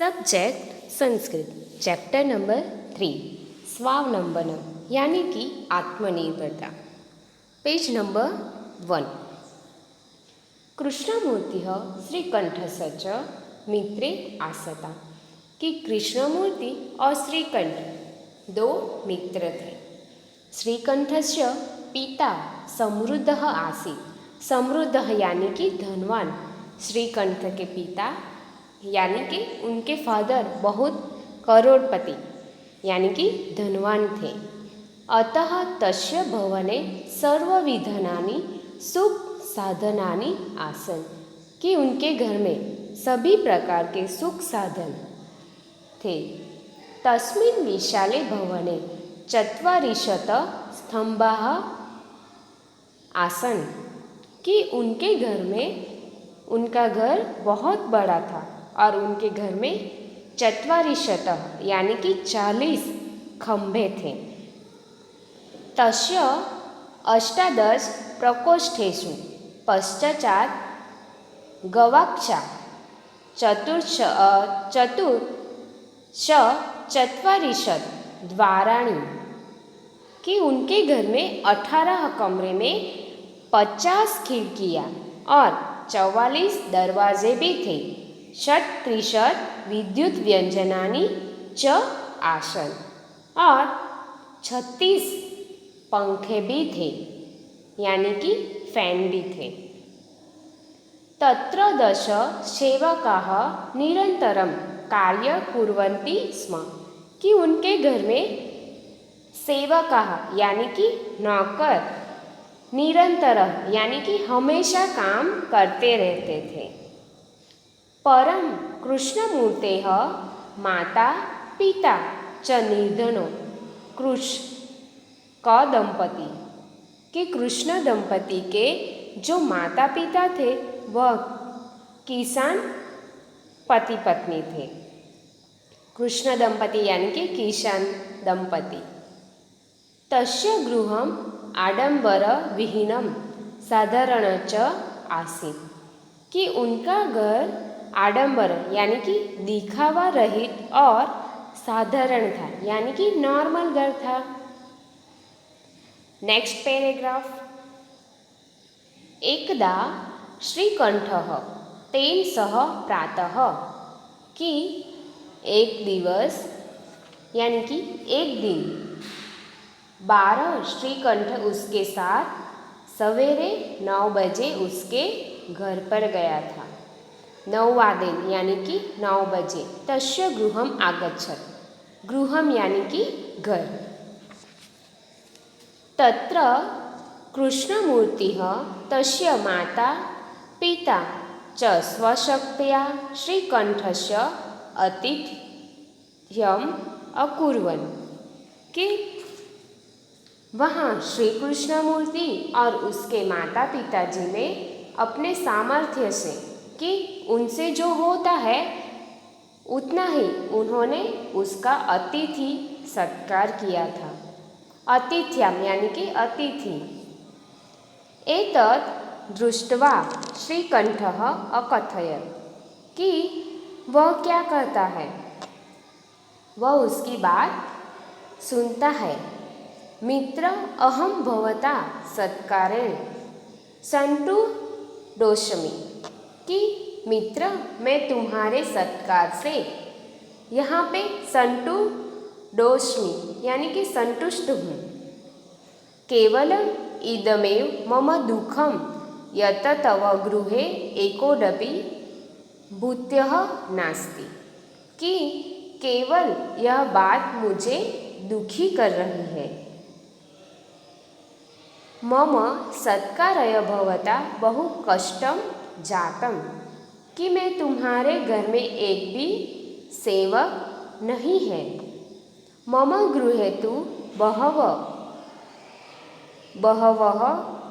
Subject Sanskrit chapter number 3 स्वावलंबनम यानी कि आत्मनिर्भरता। Page number 1। कृष्णमूर्ति श्रीकंठस्य च मित्रे आसता कि कृष्णमूर्ति और श्रीकंठ दो मित्र थे। श्रीकंठस्य पिता समृद्ध आसीत्। समृद्ध यानी कि धनवान। श्रीकंठ के पिता यानी कि उनके फादर बहुत करोड़पति यानी कि धनवान थे। अतः तस्य भवने सर्वविधानानि सुख साधनानि आसन् कि उनके घर में सभी प्रकार के सुख साधन थे। तस्मिन् विशाले भवने चत्वारिंशत् स्तंभाः आसन् कि उनके घर में उनका घर बहुत बड़ा था और उनके घर में चत्वारिंशत् यानी कि 40 खंभे थे। तस्य अष्टादश प्रकोष्ठेषु पश्चात् गवाक्षा चत्वारिंशत् द्वाराणि कि उनके घर में 18 कमरे में 50 खिड़कियाँ और 44 दरवाजे भी थे। षट्त्रिंशत् विद्युत व्यंजनानि च आसन् और 36 पंखे भी थे यानी कि फैन भी थे। तत्र 10 सेवकाः निरन्तरं कार्य कुर्वन्ति स्म कि उनके घर में सेवकाः यानी कि नौकर निरंतर यानी कि हमेशा काम करते रहते थे। परम कृष्णमूर्तेः माता पिता च निर्धनो कृष्ण दंपति कि कृष्ण दंपति के जो माता पिता थे वह किसान पति पत्नी थे। कृष्ण दंपति यानी कि किसान दंपति। तस्य गृहम् आडंबर विहीनम साधारण च आसीत् कि उनका घर आडंबर यानी कि दिखावा रहित और साधारण था यानी कि नॉर्मल घर था। Next paragraph. एकदा श्रीकंठः तेन सह प्रातः कि एक दिवस यानी कि एक दिन 12 श्रीकंठ उसके साथ सवेरे 9 बजे उसके घर पर गया था। 9 यानी कि 9 बजे। तस्य गृहम् आगच्छत्। गृहम् यानी कि घर। तत्र कृष्णमूर्तिः तस्य माता पिता च स्वशक्त्या श्रीकंठस्य आतिथ्यम् अकुर्वन् कि वहाँ श्री कृष्णमूर्ति और उसके माता पिताजी ने अपने सामर्थ्य से कि उनसे जो होता है उतना ही उन्होंने उसका अतिथि सत्कार किया था। अतिथ्यम यानी कि अतिथि। एतत् दृष्ट्वा श्रीकंठः अकथयत् कि वह क्या कहता है, वह उसकी बात सुनता है। मित्र अहम भवता सत्कारेण संतुष्टोऽस्मि कि मित्र मैं तुम्हारे सत्कार से यहाँ पे संतुष्टोऽस्मि यानी कि संतुष्ट हूँ। केवलम इदमेव मम दुःखम यत् तव गृहे एकोऽपि भूत्यः नास्ति कि केवल यह बात मुझे दुखी कर रही है। मम सत्काराय भवता बहु कष्टम जातम कि मैं तुम्हारे घर में एक भी सेवक नहीं है। मम गृहे तु बहवः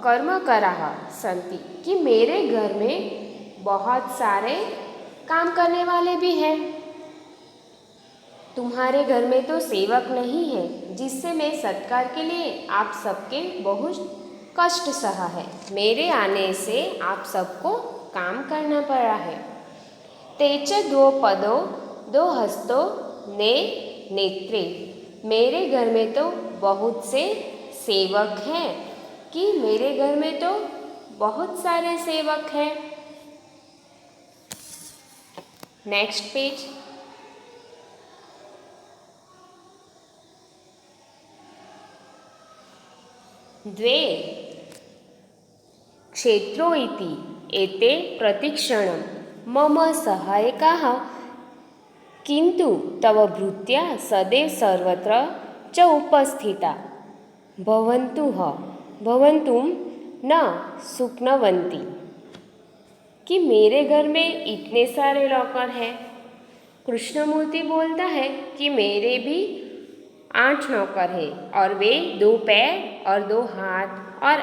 कर्मकराः सन्ति कि मेरे घर में बहुत सारे काम करने वाले भी हैं। तुम्हारे घर में तो सेवक नहीं है जिससे मैं सत्कार के लिए आप सबके बहुत कष्ट सहा है। मेरे आने से आप सबको काम करना पड़ा है। ते च 2 पदो दो हस्तों ने नेत्रे। मेरे घर में तो बहुत से सेवक हैं, कि मेरे घर में तो बहुत सारे सेवक हैं। Next page. द्वे क्षेत्रो इति एते प्रतिक्षणं मम सहायकाः, किन्तु तव भृत्या सदैव सर्वत्र च उपस्थिता भवन्तुं न शक्नुवन्ति। कि मेरे घर में इतने सारे नौकर हैं। कृष्णमूर्ति बोलता है कि मेरे भी 8 नौकर हैं, और वे 2 पैर और 2 हाथ और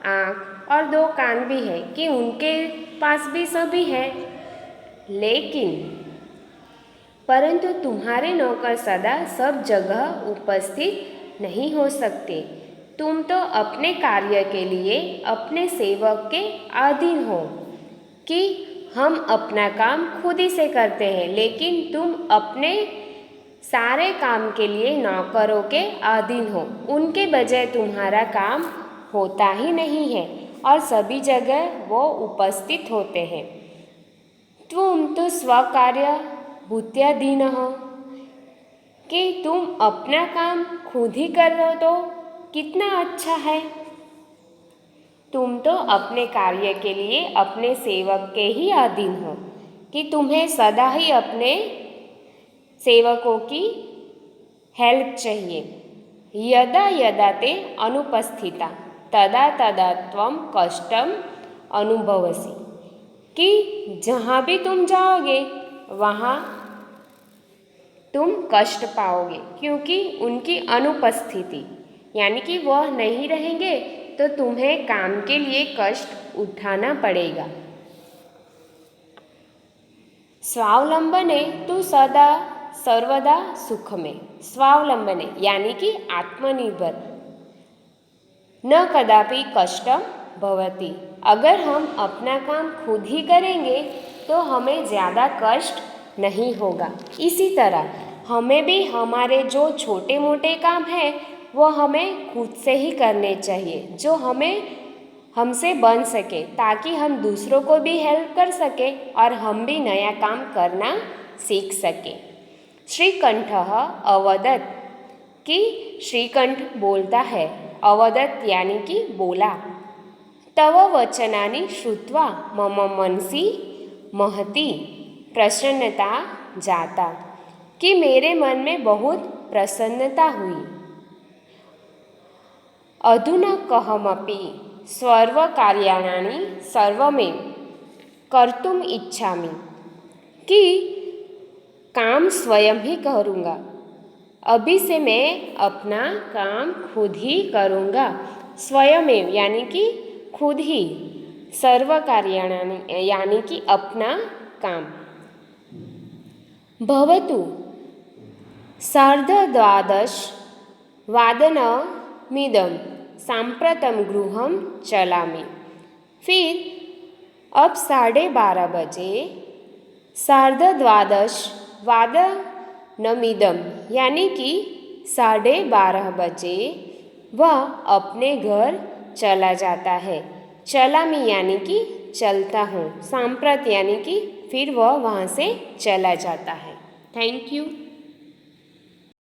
आँख और 2 कान भी है, कि उनके पास भी सभी है। परंतु तुम्हारे नौकर सदा सब जगह उपस्थित नहीं हो सकते। तुम तो अपने कार्य के लिए अपने सेवक के अधीन हो, कि हम अपना काम खुद ही से करते हैं, लेकिन तुम अपने सारे काम के लिए नौकरों के अधीन हो। उनके बजाय तुम्हारा काम होता ही नहीं है, और सभी जगह वो उपस्थित होते हैं। तुम तो स्वकार्य भूत्याधीन हो, कि तुम अपना काम खुद ही कर रहे हो, तो कितना अच्छा है। तुम तो अपने कार्य के लिए अपने सेवक के ही अधीन हो, कि तुम्हें सदा ही अपने सेवकों की हेल्प चाहिए। यदा यदा ते अनुपस्थिता तदा तदा त्वं कष्टम अनुभवसि। कि जहाँ भी तुम जाओगे वहाँ तुम कष्ट पाओगे, क्योंकि उनकी अनुपस्थिति यानी कि वह नहीं रहेंगे तो तुम्हें काम के लिए कष्ट उठाना पड़ेगा। स्वावलंबने तू सदा सर्वदा सुख में। स्वावलंबने यानी कि आत्मनिर्भर। न कदापि कष्टम भवति। अगर हम अपना काम खुद ही करेंगे तो हमें ज़्यादा कष्ट नहीं होगा। इसी तरह हमें भी हमारे जो छोटे मोटे काम हैं वो हमें खुद से ही करने चाहिए, जो हमसे बन सके, ताकि हम दूसरों को भी हेल्प कर सके और हम भी नया काम करना सीख सके। श्रीकंठः अवदत्। कि श्रीकंठ बोलता है, अवदत् यानी कि बोला। तव वचनानि श्रुत्वा मम मनसि महती प्रसन्नता जाता। कि मेरे मन में बहुत प्रसन्नता हुई। अधुना कहमपि सर्वकार्याणि सर्वमेव कर्तुम इच्छामि। कि काम स्वयं ही करूँगा। अभी से मैं अपना काम खुद ही करूँगा। स्वयमेव यानी कि खुद ही, सर्वकार्याणि यानी कि अपना काम। भवतु सार्धद्वादशवादनमिदं साम्प्रतं गृहं चलामि। फिर अब 12:30 बजे सार्धद्वादशवादनमिदं यानी कि 12:30 बजे वह अपने घर चला जाता है। चलामी यानी कि चलता हूँ। सांप्रत यानी कि फिर वह वहाँ से चला जाता है। Thank you.